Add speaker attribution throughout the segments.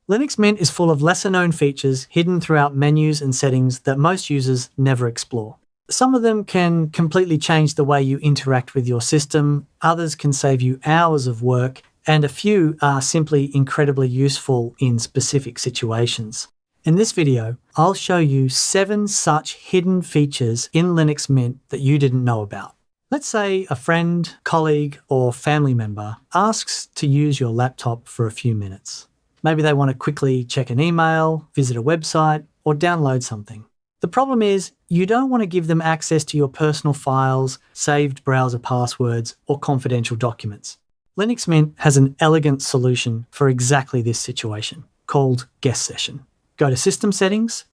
Speaker 1: Linux Mint is full of lesser-known features hidden throughout menus and settings that most users never explore. Some of them can completely change the way you interact with your system, others can save you hours of work, and a few are simply incredibly useful in specific situations. In this video, I'll show you 7 such hidden features in Linux Mint that you didn't know about. Let's say a friend, colleague, or family member asks to use your laptop for a few minutes. Maybe they want to quickly check an email, visit a website, or download something. The problem is, you don't want to give them access to your personal files, saved browser passwords, or confidential documents. Linux Mint has an elegant solution for exactly this situation, called Guest Session. Go to System Settings,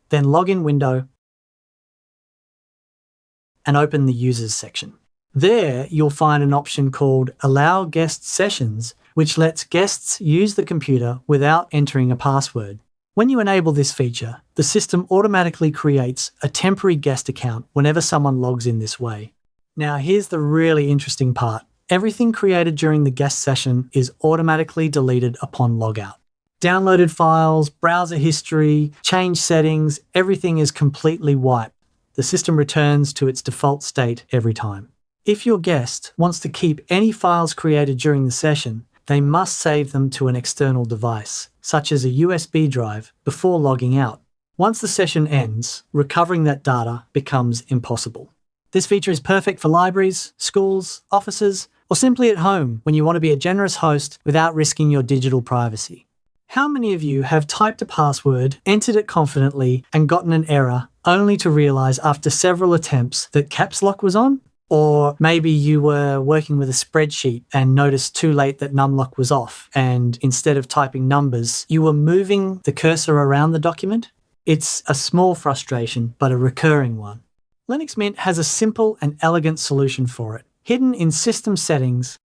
Speaker 1: then Login window, and open the Users section. There, you'll find an option called Allow Guest Sessions, which lets guests use the computer without entering a password. When you enable this feature, the system automatically creates a temporary guest account whenever someone logs in this way. Now, here's the really interesting part. Everything created during the guest session is automatically deleted upon logout. Downloaded files, browser history, change settings, everything is completely wiped. The system returns to its default state every time. If your guest wants to keep any files created during the session, they must save them to an external device, such as a USB drive, before logging out. Once the session ends, recovering that data becomes impossible. This feature is perfect for libraries, schools, offices, or simply at home when you want to be a generous host without risking your digital privacy. How many of you have typed a password, entered it confidently, and gotten an error only to realize after several attempts that caps lock was on? Or maybe you were working with a spreadsheet and noticed too late that numlock was off, and instead of typing numbers, you were moving the cursor around the document? It's a small frustration, but a recurring one. Linux Mint has a simple and elegant solution for it, hidden in System Settings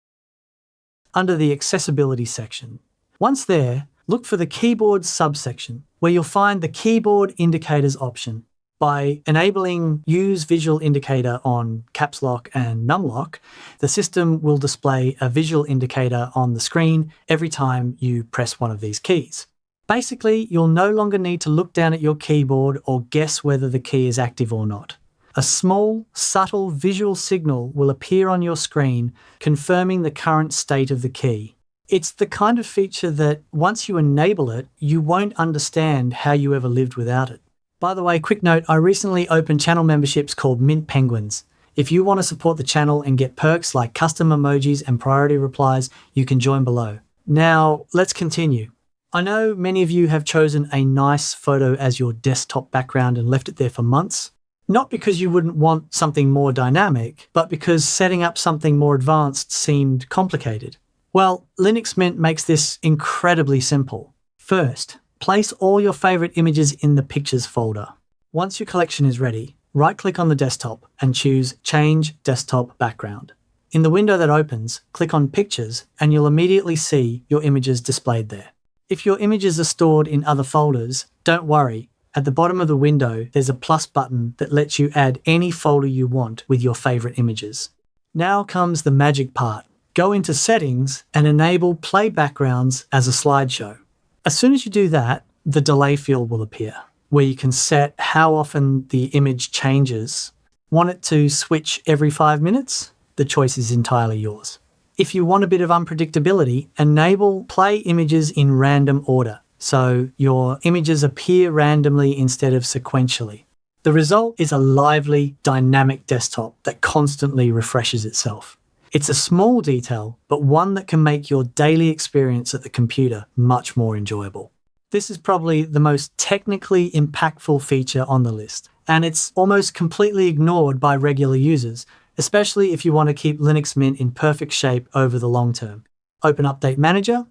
Speaker 1: under the Accessibility section. Once there, look for the Keyboard subsection, where you'll find the Keyboard Indicators option. By enabling Use Visual Indicator on Caps Lock and Numlock, the system will display a visual indicator on the screen every time you press one of these keys. Basically, you'll no longer need to look down at your keyboard or guess whether the key is active or not. A small, subtle visual signal will appear on your screen, confirming the current state of the key. It's the kind of feature that, once you enable it, you won't understand how you ever lived without it. By the way, quick note, I recently opened channel memberships called Mint Penguins. If you want to support the channel and get perks like custom emojis and priority replies, you can join below. Now, let's continue. I know many of you have chosen a nice photo as your desktop background and left it there for months. Not because you wouldn't want something more dynamic, but because setting up something more advanced seemed complicated. Well, Linux Mint makes this incredibly simple. First, place all your favorite images in the Pictures folder. Once your collection is ready, right-click on the desktop and choose Change Desktop Background. In the window that opens, click on Pictures and you'll immediately see your images displayed there. If your images are stored in other folders, don't worry. At the bottom of the window, there's a plus button that lets you add any folder you want with your favorite images. Now comes the magic part. Go into Settings and enable Play Backgrounds as a slideshow. As soon as you do that, the delay field will appear, where you can set how often the image changes. Want it to switch every 5 minutes? The choice is entirely yours. If you want a bit of unpredictability, enable Play Images in Random Order, so your images appear randomly instead of sequentially. The result is a lively, dynamic desktop that constantly refreshes itself. It's a small detail, but one that can make your daily experience at the computer much more enjoyable. This is probably the most technically impactful feature on the list, and it's almost completely ignored by regular users, especially if you want to keep Linux Mint in perfect shape over the long term. Open Update Manager,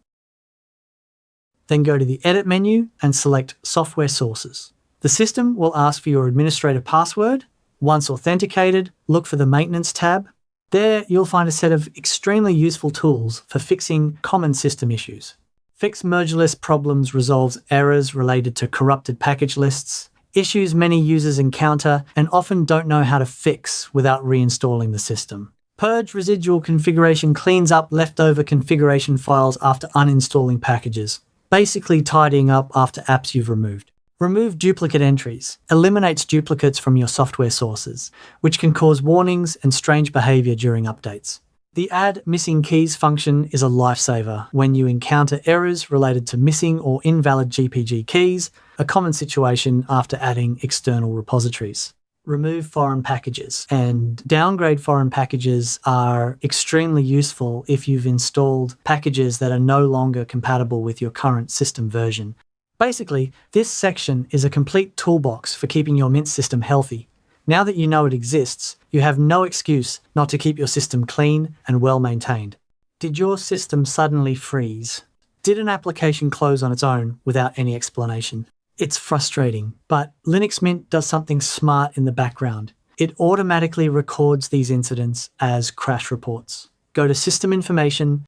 Speaker 1: then go to the Edit menu and select Software Sources. The system will ask for your administrator password. Once authenticated, look for the Maintenance tab. There, you'll find a set of extremely useful tools for fixing common system issues. Fix Merge List Problems resolves errors related to corrupted package lists, issues many users encounter and often don't know how to fix without reinstalling the system. Purge residual configuration cleans up leftover configuration files after uninstalling packages, basically tidying up after apps you've removed. Remove duplicate entries. Eliminates duplicates from your software sources, which can cause warnings and strange behavior during updates. The add missing keys function is a lifesaver when you encounter errors related to missing or invalid GPG keys, a common situation after adding external repositories. Remove foreign packages, and downgrade foreign packages are extremely useful if you've installed packages that are no longer compatible with your current system version. Basically, this section is a complete toolbox for keeping your Mint system healthy. Now that you know it exists, you have no excuse not to keep your system clean and well maintained. Did your system suddenly freeze? Did an application close on its own without any explanation? It's frustrating, but Linux Mint does something smart in the background. It automatically records these incidents as crash reports. Go to System Information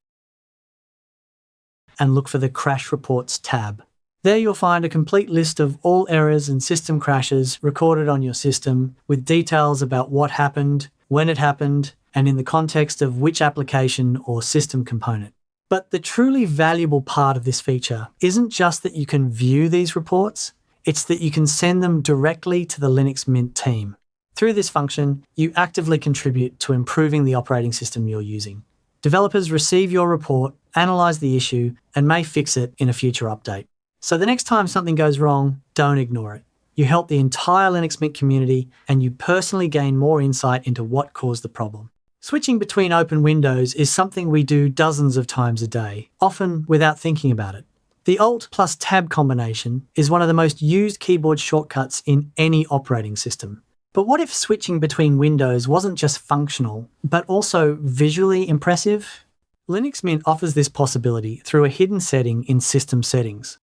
Speaker 1: and look for the Crash Reports tab. There you'll find a complete list of all errors and system crashes recorded on your system with details about what happened, when it happened, and in the context of which application or system component. But the truly valuable part of this feature isn't just that you can view these reports, it's that you can send them directly to the Linux Mint team. Through this function, you actively contribute to improving the operating system you're using. Developers receive your report, analyze the issue, and may fix it in a future update. So the next time something goes wrong, don't ignore it. You help the entire Linux Mint community, and you personally gain more insight into what caused the problem. Switching between open windows is something we do dozens of times a day, often without thinking about it. The Alt+Tab combination is one of the most used keyboard shortcuts in any operating system. But what if switching between windows wasn't just functional, but also visually impressive? Linux Mint offers this possibility through a hidden setting in System Settings,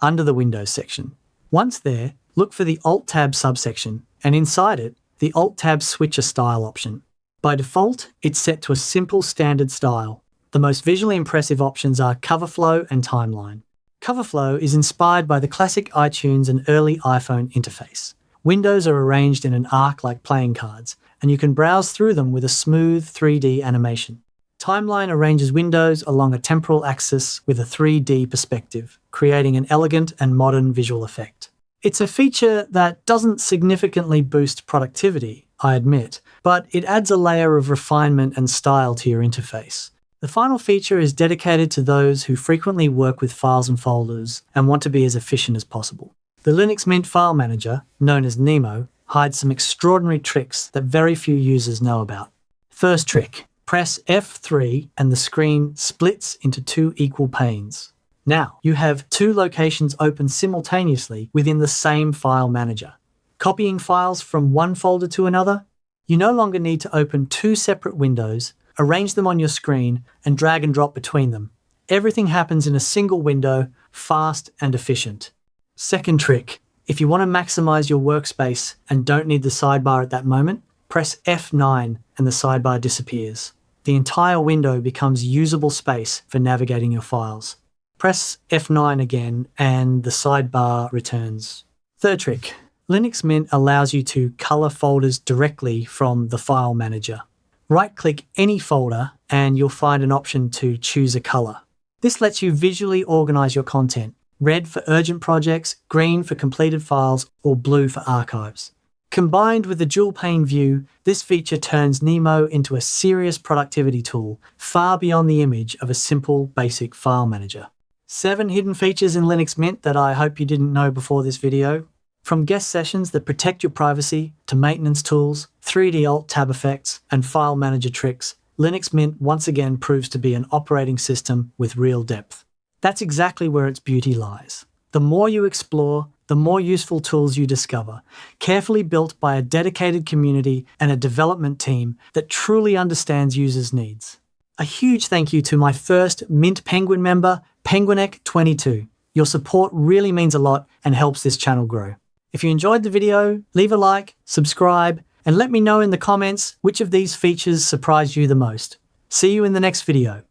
Speaker 1: under the Windows section. Once there, look for the Alt+Tab subsection, and inside it, the Alt+Tab Switcher Style option. By default, it's set to a simple standard style. The most visually impressive options are Cover Flow and Timeline. Cover Flow is inspired by the classic iTunes and early iPhone interface. Windows are arranged in an arc like playing cards, and you can browse through them with a smooth 3D animation. Timeline arranges windows along a temporal axis with a 3D perspective, creating an elegant and modern visual effect. It's a feature that doesn't significantly boost productivity, I admit, but it adds a layer of refinement and style to your interface. The final feature is dedicated to those who frequently work with files and folders and want to be as efficient as possible. The Linux Mint File Manager, known as Nemo, hides some extraordinary tricks that very few users know about. First trick, press F3 and the screen splits into two equal panes. Now, you have two locations open simultaneously within the same file manager. Copying files from one folder to another? You no longer need to open two separate windows, arrange them on your screen, and drag and drop between them. Everything happens in a single window, fast and efficient. Second trick, if you want to maximize your workspace and don't need the sidebar at that moment, press F9 and the sidebar disappears. The entire window becomes usable space for navigating your files. Press F9 again and the sidebar returns. Third trick, Linux Mint allows you to color folders directly from the file manager. Right-click any folder and you'll find an option to choose a color. This lets you visually organize your content, red for urgent projects, green for completed files, or blue for archives. Combined with the dual pane view, this feature turns Nemo into a serious productivity tool, far beyond the image of a simple, basic file manager. 7 hidden features in Linux Mint that I hope you didn't know before this video. From guest sessions that protect your privacy, to maintenance tools, 3D Alt+Tab effects, and file manager tricks, Linux Mint once again proves to be an operating system with real depth. That's exactly where its beauty lies. The more you explore, the more useful tools you discover, carefully built by a dedicated community and a development team that truly understands users' needs. A huge thank you to my first Mint Penguin member, Penguinek22. Your support really means a lot and helps this channel grow. If you enjoyed the video, leave a like, subscribe, and let me know in the comments which of these features surprised you the most. See you in the next video.